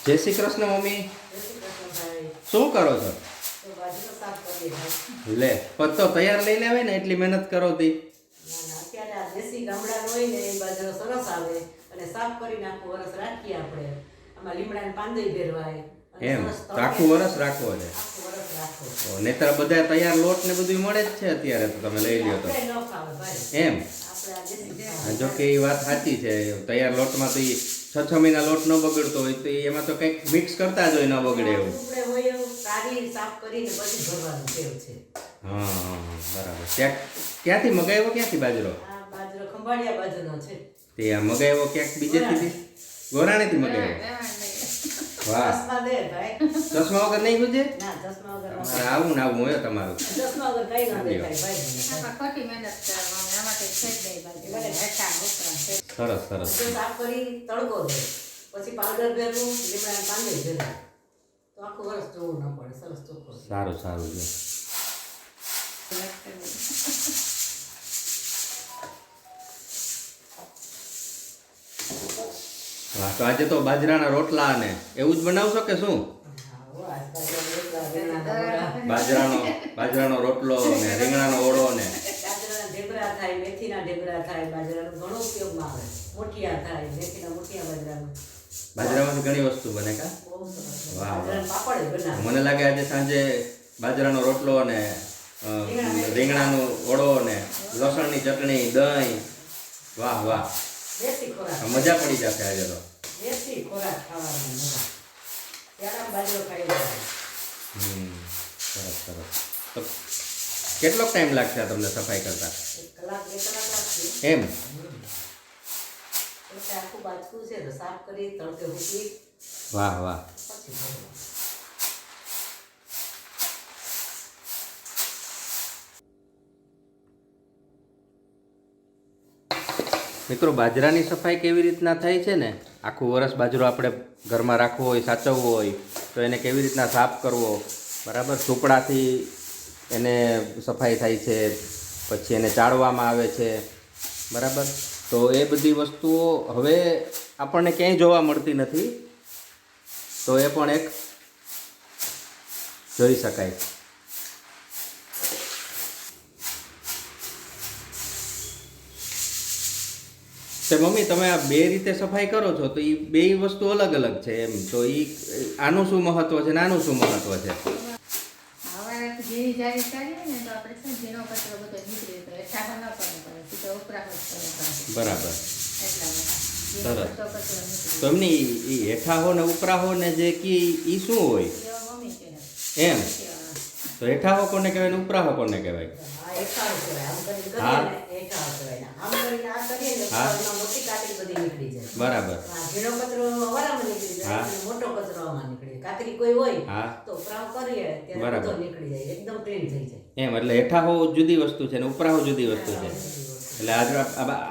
જય શ્રી કૃષ્ણ મમ્મી. જય શ્રી કૃષ્ણ ભાઈ. શું કરો છો? તો બાજરો સાફ કરીએ ભાઈ. લે પત્તો તૈયાર લઈ લેવાય ને, એટલી મહેનત કરો તી. ના ના, અત્યારે આ દેશી ગામડાનો હોય ને એ બાજરો સરસ આવે અને સાફ કરીને આખું વરસ રાખીએ આપણે. આમાં લીમડાને પાંદડી ભેરવાય અને એમ સરસ તો આખું વરસ રાખવો છે. આખું વરસ રાખો. નહીતર બધા તૈયાર લોટ ને બધું મળે જ છે અત્યારે, તો તમે લઈ લ્યો તો. આપણે ન ખાવે ભાઈ. એમ આપણે આ દેશી હા, જો કે એ વાત સાચી છે. તૈયાર લોટમાં તો ઈ 6 મહિના લોટ ન બગડતો હોય તો ઈ એમાં તો કંઈક મિક્સ કરતા જ હોય, ન બગડે એવું. ટુકડે હોય એવું કાઢી સાફ કરીને પછી ભરવાનું ટેવ છે. હા હા હા, બરાબર. ક્યાંથી મગાવ્યો, ક્યાંથી બાજરો? આ બાજરો ખંભાળિયા બાજુનો છે. તે આ મગાવ્યો ક્યાંક બીજેથી? ગોરાણીથી મગાવ્યો? વાહ, ચશ્મા દે ભાઈ. ચશ્મા વગર નહીં ગુજે? ના, ચશ્મા વગર ન તમારે આવું ને આવું હોય તમારું. ચશ્મા વગર કઈ ન દેખાય ભાઈ મને. આમાં ખોટી મહેનત કરવાની, આમાં કંઈ છે જ નહીં બાજુ. મને હેઠા ઉપરા છે. સરસ સરસ. બધું સાફ કરી તડકો દે, પછી પાવડર ભેરવું, લીમડાને પાંદડી ભેરવું, તો આખું વરસ જોવું ન પડે. સરસ ચોખ્ખો છે. સારું સારું છે. હા, તો આજે તો બાજરાના રોટલા ને એવું જ બનાવશો કે શું? હા, હો, આજકાલ રોટલા, રીંગણાના વડા, બાજરાનો રોટલો ને રીંગણાનો ઓળો ને. બાજરાના ઢેબરા થાય, મેથીના ઢેબરા થાય, બાજરાનો ઘણો ઉપયોગમાં આવે. મુઠિયા થાય, મેથીના મુઠિયા બાજરાનું. બાજરામાંથી ઘણી વસ્તુ બને કા? બહુ સરસ. વાહ, વાહ. બાજરાના પાપડ બનાવે. મને લાગે આજે સાંજે બાજરાનો રોટલો ને રીંગણાનો ઓળો ને લસણની ચટણી, દહીં. વાહ વાહ, દેશી ખોરાક. મજા પડી જશે આજે તો. દેશી ખોરાક ખાવાની મજા. ત્યારે બાજરો ખાઈ લેવાનો. સરસ સરસ. તો કેટલો ટાઈમ લાગશે આ તમને સફાઈ કરતા? 1 કલાક 2 કલાક લાગશે. એમ? એટલે આખું બાજકું છે તો સાફ કરી તડકે મૂકી વાહ વાહ. પછી ભરવાનું. મિત્રો, બાજરાની સફાઈ કેવી રીતના થાય છે ને, આખું વરસ બાજરો આપણે ઘરમાં રાખવો હોય, સાચવવો હોય તો એને કેવી રીતના સાફ કરવો, બરાબર. સુપડાથી એને સફાઈ થાય છે, પછી એને ચાળવામાં આવે છે, બરાબર. તો એ બધી વસ્તુઓ હવે આપણને ક્યાંય જોવા મળતી નથી, તો એ પણ એક જોઈ શકાય. તો મમ્મી, તમે આ બે રીતે સફાઈ કરો છો તો એ બે વસ્તુ અલગ અલગ છે એમ, તો એ આનું શું મહત્વ છે ને આનું શું મહત્વ છે? હવે ઝીણી જાળી કાઢીએ ને તો આપણે શું ઝીણો કચરો બધો નીકળી તો હેઠા ન કરવો પડે, સીધો ઉપરા જ કરવો પડે. બરાબર. એટલા માટે સરસ. ઝીણો બધો કચરો નીકળી તો એમની એ હેઠા હો ને ઉપરા હો ને જે કી એ શું હોય જાય. મમ્મી કહે એમ? તો હેઠા હો કોને કહેવાય ને ઉપરા હો કોને કહેવાય? આ એકાળ કહેવાય. આમ કરીને હા. કરીએ ને એકાળ કહેવાય. આમ કરીને આ કરીએ ને તો હા. એમાં મોટી કાતરી બધી નીકળી જાય. બરાબર. આ ઝીણો કચરો અવારામાં નીકળી જાય હા. અને મોટો કચરો આમાં નીકળી જાય. કાતરી કોઈ હોય હા. તો પ્રાવ કરીએ ત્યારે બરાબર. બધો નીકળી જાય, એકદમ ક્લીન થઈ જાય. એમ, એટલે હેઠા હો જુદી વસ્તુ છે ને ઉપરા હો જુદી વસ્તુ છે. એટલે આજે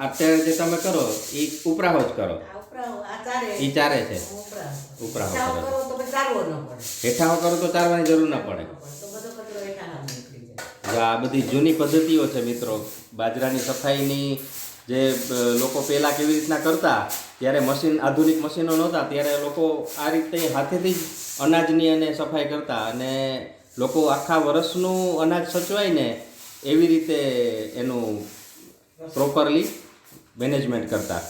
અત્યારે જે તમે કરો એ ઉપરા હો જ કરો, આ ઉપરાવ, આ ચારે એ ચારે છે. ઉપરાવ. ઉપરાવ ચાવ કરો. કરો તો પછી ચારવો ન પડે. હેઠા હો કરો તો ચારવાની જરૂર ન પડે. તો બધો કચરો હેઠાણામાં નીકળી જાય. જો આ બધી જૂની પદ્ધતિઓ છે મિત્રો, બાજરાની સફાઈની જે લોકો પહેલાં કેવી રીતના કરતા, ત્યારે આધુનિક મશીનો નહોતા, ત્યારે લોકો આ રીતે હાથેથી જ અનાજની અને સફાઈ કરતા, અને લોકો આખા વર્ષનું અનાજ સચવાય ને એવી રીતે એનું પ્રોપરલી મેનેજમેન્ટ કરતા.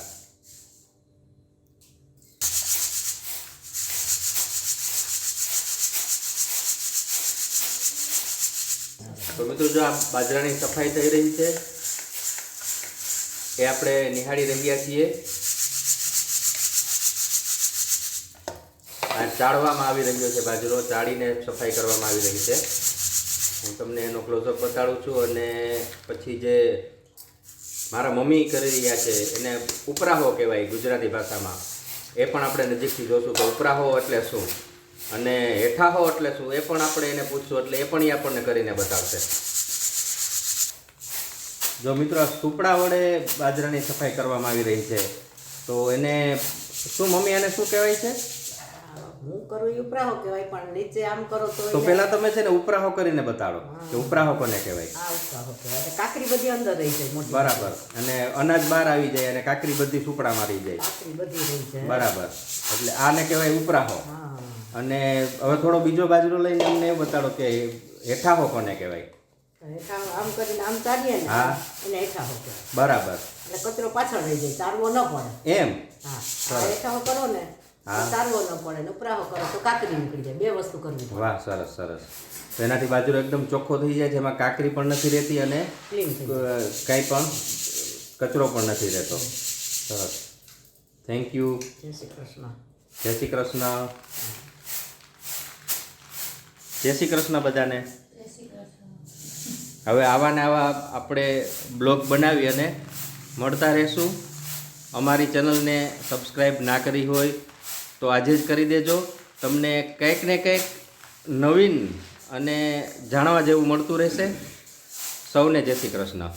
તો મિત્રો, જો આ બાજરાની સફાઈ થઈ રહી છે એ આપણે નિહાળી રહ્યા છીએ. આ ચાળવામાં આવી રહ્યો છે બાજરો, ચાળીને સફાઈ કરવામાં આવી રહી છે. હું તમને એનો ક્લોઝઅપ બતાડું છું, અને પછી જે મારા મમ્મી કરી રહ્યા છે એને ઉપરાહો કહેવાય ગુજરાતી ભાષામાં, એ પણ આપણે નજીકથી જોશું કે ઉપરાહો એટલે શું અને હેઠાહો એટલે શું, એ પણ આપણે એને પૂછશું, એટલે એ પણ એ આપણને કરીને બતાવશે. જો મિત્રો, સુપડા વડે બાજરાની સફાઈ કરવામાં આવી રહી છે, તો એને શું મમ્મી, એને શું કહેવાય છે? હું કરું એ ઉપરાહો કહેવાય, પણ નીચે આમ કરો તો તો પેલા તમે છે ને ઉપરાહો કરીને બતાડો કે ઉપરાહો કોને કહેવાય. આ ઉપરાહો કહેવાય. એટલે કાકરી બધી અંદર રહી જાય મોટી. બરાબર. અને અનાજ બહાર આવી જાય અને કાકરી બધી સુપડા મારી જાય. કાકરી બધી રહી જાય. બરાબર. એટલે આને કહેવાય ઉપરાહો. હા. અને હવે થોડો બીજો બાજરો લઈને અમને એ બતાડો કે હેઠાહો કોને કહેવાય. હેઠા આમ કરીને આમ ચાલીએ ને હા. એને હેઠાહો કહેવાય. બરાબર. એટલે કચરો પાછળ રહી જાય, ચારવો ન પડે. એમ. હા. આ હેઠાહો કરો ને તો હા. ચારવો ન પડે, ને ઉપરાહો કરો તો કાકરી નીકળી જાય. બે વસ્તુ કરવી પડે. વાહ, સરસ સરસ. તો એનાથી બાજરો એકદમ ચોખ્ખો થઈ જાય, જેમાં કાકરી પણ નથી રહેતી અને ક્લીન થઈ જાય. કાંઈ પણ કચરો પણ નથી રહેતો. સરસ. Thank you. જય શ્રી કૃષ્ણ. જય શ્રી કૃષ્ણ. જય શ્રી કૃષ્ણ બધાને. જય શ્રી કૃષ્ણ. હવે આવા ને આવા આપણે બ્લોગ બનાવી અને મળતા રહેશું. અમારી ચેનલને સબસ્ક્રાઈબ ના કરી હોય તો આજે જ કરી દેજો. તમને કંઈક ને કંઈક નવીન અને જાણવા જેવું મળતું રહેશે. સૌને જય શ્રી કૃષ્ણ.